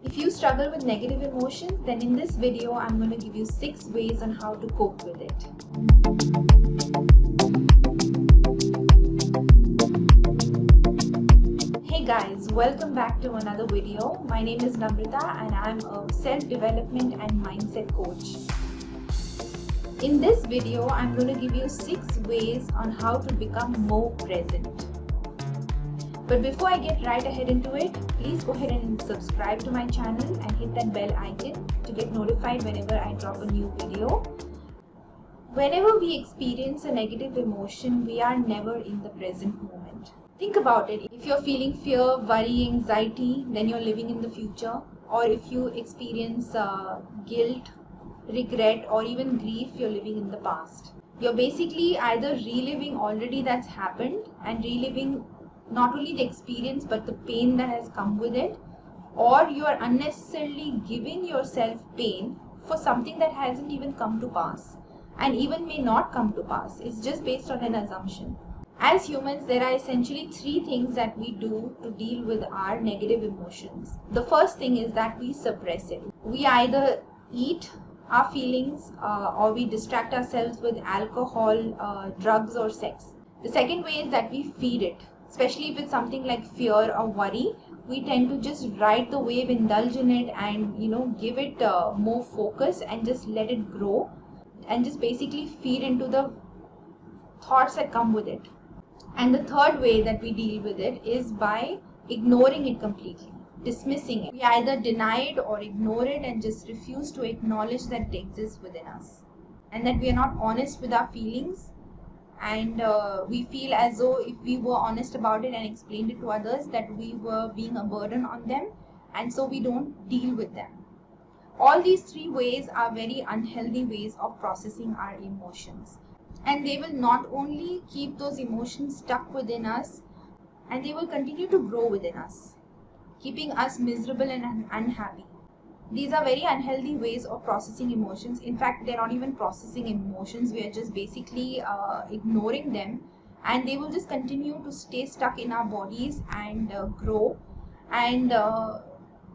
If you struggle with negative emotions, then in this video I'm going to give you 6 ways on how to cope with it. Hey guys, welcome back to another video. My name is Namrita and I'm a self-development and mindset coach. In this video, I'm going to give you 6 ways on how to become more present. But before I get right ahead into it, please go ahead and subscribe to my channel and hit that bell icon to get notified whenever I drop a new video. Whenever we experience a negative emotion, we are never in the present moment. Think about it. If you're feeling fear, worry, anxiety, then you're living in the future. Or if you experience guilt, regret, or even grief, you're living in the past. You're basically either reliving already that's happened and reliving not only the experience but the pain that has come with it, or you are unnecessarily giving yourself pain for something that hasn't even come to pass and even may not come to pass. It's just based on an assumption. As humans, there are essentially 3 things that we do to deal with our negative emotions. The first thing is that we suppress it. We either eat our feelings or we distract ourselves with alcohol, drugs, or sex. The second way is that we feed it. Especially if it's something like fear or worry, we tend to just ride the wave, indulge in it, and give it more focus and just let it grow and just basically feed into the thoughts that come with it. And the third way that we deal with it is by ignoring it completely, dismissing it. We either deny it or ignore it and just refuse to acknowledge that it exists within us and that we are not honest with our feelings. And we feel as though if we were honest about it and explained it to others, that we were being a burden on them, and so we don't deal with them. All these 3 ways are very unhealthy ways of processing our emotions, and they will not only keep those emotions stuck within us, and they will continue to grow within us, keeping us miserable and unhappy. These are very unhealthy ways of processing emotions. In fact, they're not even processing emotions. We are just basically ignoring them, and they will just continue to stay stuck in our bodies and grow. And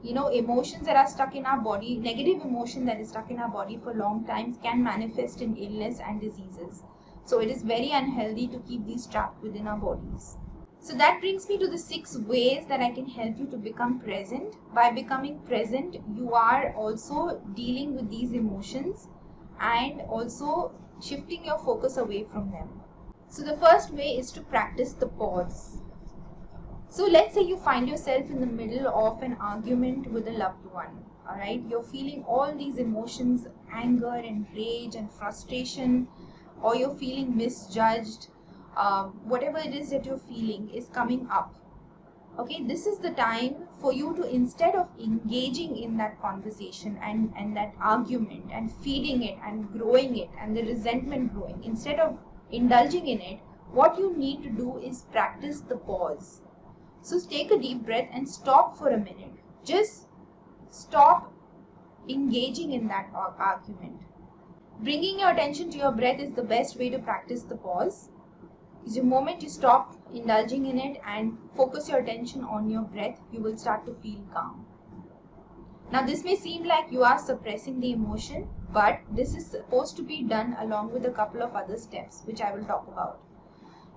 emotions that are stuck in our body, negative emotion that is stuck in our body for long times, can manifest in illness and diseases. So it is very unhealthy to keep these trapped within our bodies. So that brings me to the 6 ways that I can help you to become present. By becoming present, you are also dealing with these emotions and also shifting your focus away from them. So the first way is to practice the pause. So let's say you find yourself in the middle of an argument with a loved one. Alright, you're feeling all these emotions, anger and rage and frustration, or you're feeling misjudged. Whatever it is that you're feeling is coming up. Okay, this is the time for you to, instead of engaging in that conversation and that argument and feeding it and growing it and the resentment growing, instead of indulging in it, what you need to do is practice the pause. So take a deep breath and stop for a minute. Just stop engaging in that argument. Bringing your attention to your breath is the best way to practice the pause. The moment you stop indulging in it and focus your attention on your breath, you will start to feel calm. Now this may seem like you are suppressing the emotion, but this is supposed to be done along with a couple of other steps, which I will talk about.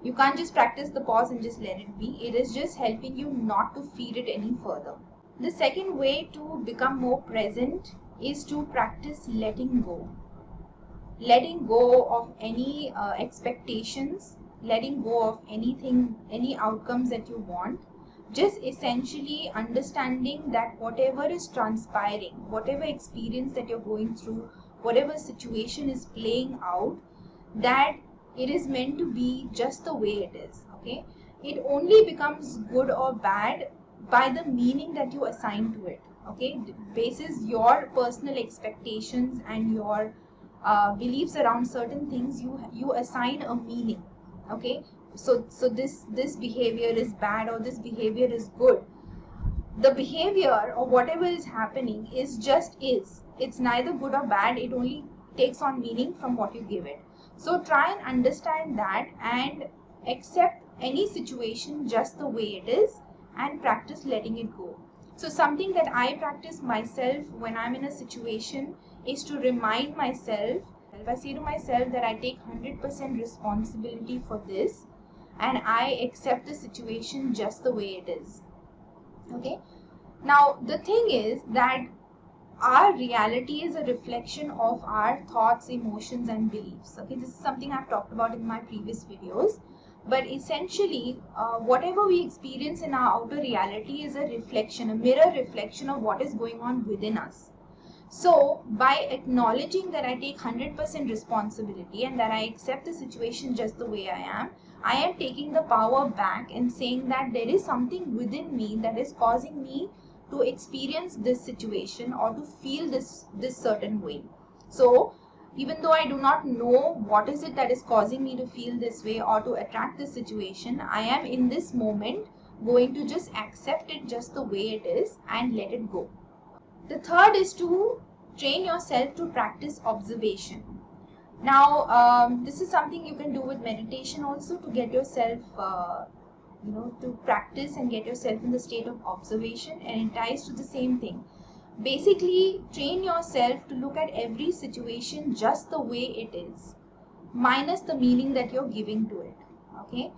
You can't just practice the pause and just let it be. It is just helping you not to feed it any further. The second way to become more present is to practice letting go. Letting go of any expectations, letting go of anything, any outcomes that you want. Just essentially understanding that whatever is transpiring, whatever experience that you're going through, whatever situation is playing out, that it is meant to be just the way it is. Okay, it only becomes good or bad by the meaning that you assign to it. Okay, basis your personal expectations and your beliefs around certain things, you assign a meaning. Okay, so this behavior is bad or this behavior is good. The behavior or whatever is happening is just is. It's neither good or bad. It only takes on meaning from what you give it. So try and understand that and accept any situation just the way it is and practice letting it go. So something that I practice myself when I'm in a situation is to remind myself, I say to myself that I take 100% responsibility for this and I accept the situation just the way it is. Okay. Now the thing is that our reality is a reflection of our thoughts, emotions and beliefs. Okay, this is something I've talked about in my previous videos. But essentially, whatever we experience in our outer reality is a reflection, a mirror reflection of what is going on within us. So, by acknowledging that I take 100% responsibility and that I accept the situation just the way I am taking the power back and saying that there is something within me that is causing me to experience this situation or to feel this certain way. So, even though I do not know what is it that is causing me to feel this way or to attract this situation, I am in this moment going to just accept it just the way it is and let it go. The third is to train yourself to practice observation. Now, this is something you can do with meditation also, to get yourself, to practice and get yourself in the state of observation, and it ties to the same thing. Basically, train yourself to look at every situation just the way it is, minus the meaning that you're giving to it. Okay.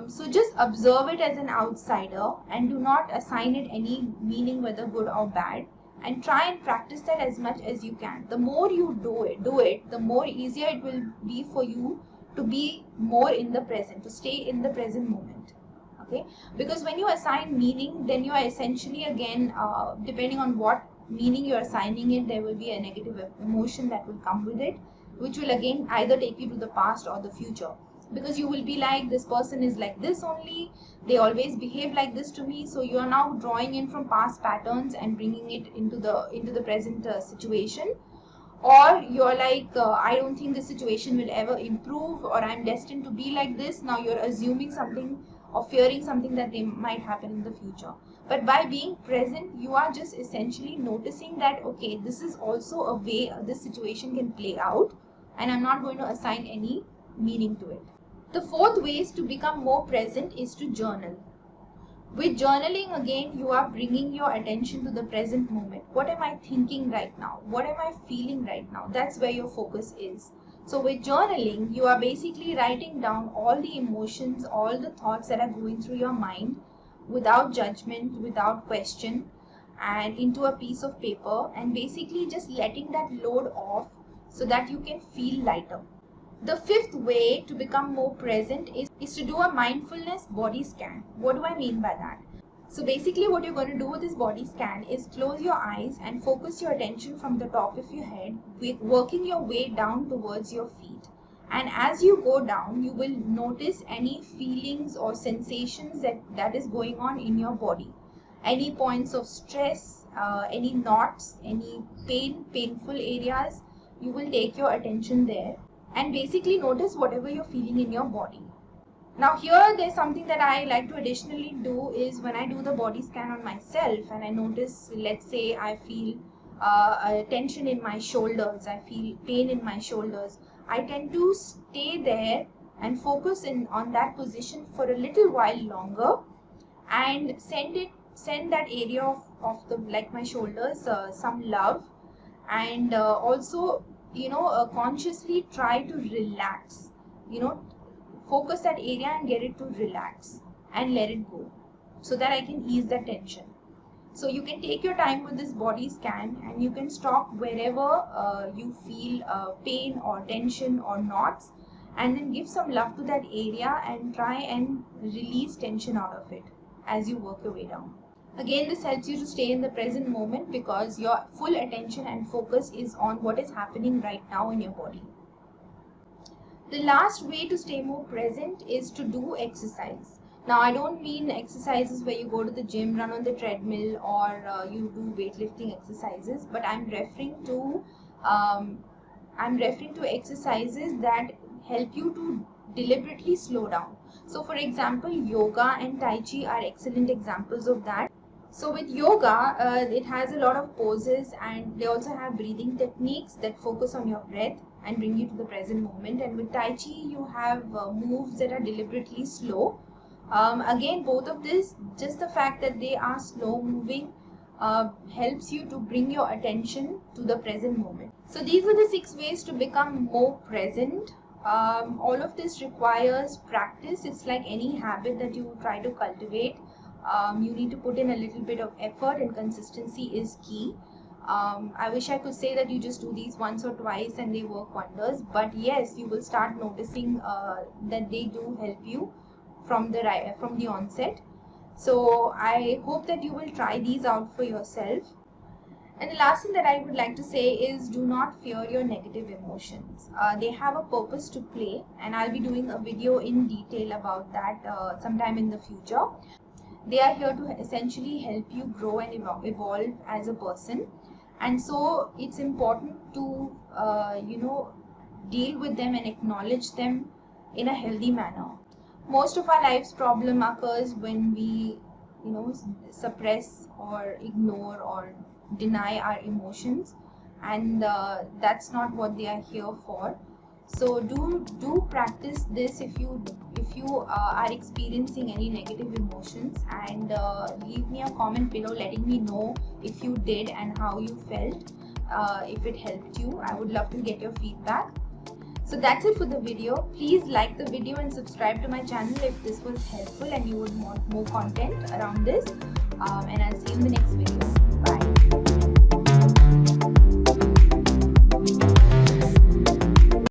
So just observe it as an outsider and do not assign it any meaning, whether good or bad, and try and practice that as much as you can. The more you do it, the more easier it will be for you to be more in the present, to stay in the present moment. Okay, because when you assign meaning, then you are essentially again, depending on what meaning you are assigning it, there will be a negative emotion that will come with it, which will again either take you to the past or the future. Because you will be like, this person is like this only, they always behave like this to me. So you are now drawing in from past patterns and bringing it into the present situation. Or you're like, I don't think this situation will ever improve, or I'm destined to be like this. Now you're assuming something or fearing something that they might happen in the future. But by being present, you are just essentially noticing that, okay, this is also a way this situation can play out, and I'm not going to assign any meaning to it. The fourth way is to become more present is to journal. With journaling, again, you are bringing your attention to the present moment. What am I thinking right now? What am I feeling right now? That's where your focus is. So with journaling, you are basically writing down all the emotions, all the thoughts that are going through your mind without judgment, without question, and into a piece of paper, and basically just letting that load off so that you can feel lighter. The fifth way to become more present is to do a mindfulness body scan. What do I mean by that? So basically what you're going to do with this body scan is close your eyes and focus your attention from the top of your head, working your way down towards your feet. And as you go down, you will notice any feelings or sensations that is going on in your body. Any points of stress, any knots, any painful areas, you will take your attention there. And basically notice whatever you're feeling in your body. Now here there's something that I like to additionally do is when I do the body scan on myself and I notice, let's say I feel a tension in my shoulders, I feel pain in my shoulders, I tend to stay there and focus on that position for a little while longer and send that area of the like my shoulders some love, and also consciously try to relax, focus that area and get it to relax and let it go so that I can ease the tension. So you can take your time with this body scan and you can stop wherever you feel pain or tension or knots, and then give some love to that area and try and release tension out of it as you work your way down. Again, this helps you to stay in the present moment because your full attention and focus is on what is happening right now in your body. The last way to stay more present is to do exercise. Now, I don't mean exercises where you go to the gym, run on the treadmill, or you do weightlifting exercises, but I'm referring to exercises that help you to deliberately slow down. So, for example, yoga and Tai Chi are excellent examples of that. So with yoga, it has a lot of poses and they also have breathing techniques that focus on your breath and bring you to the present moment. And with Tai Chi, you have moves that are deliberately slow, Again, both of this, just the fact that they are slow moving helps you to bring your attention to the present moment. So these were the 6 ways to become more present. All of this requires practice. It's like any habit that you try to cultivate. You need to put in a little bit of effort, and consistency is key. I wish I could say that you just do these once or twice and they work wonders, but yes, you will start noticing that they do help you from the onset. So I hope that you will try these out for yourself. And the last thing that I would like to say is, do not fear your negative emotions. They have a purpose to play, and I'll be doing a video in detail about that sometime in the future. They are here to essentially help you grow and evolve as a person. And so it's important to deal with them and acknowledge them in a healthy manner. Most of our life's problem occurs when we suppress or ignore or deny our emotions, and that's not what they are here for. So do practice this if you are experiencing any negative emotions, and leave me a comment below letting me know if you did and how you felt. If it helped you, I would love to get your feedback. So that's it for the video. Please like the video and subscribe to my channel if this was helpful and you would want more content around this. And I'll see you in the next video. Bye.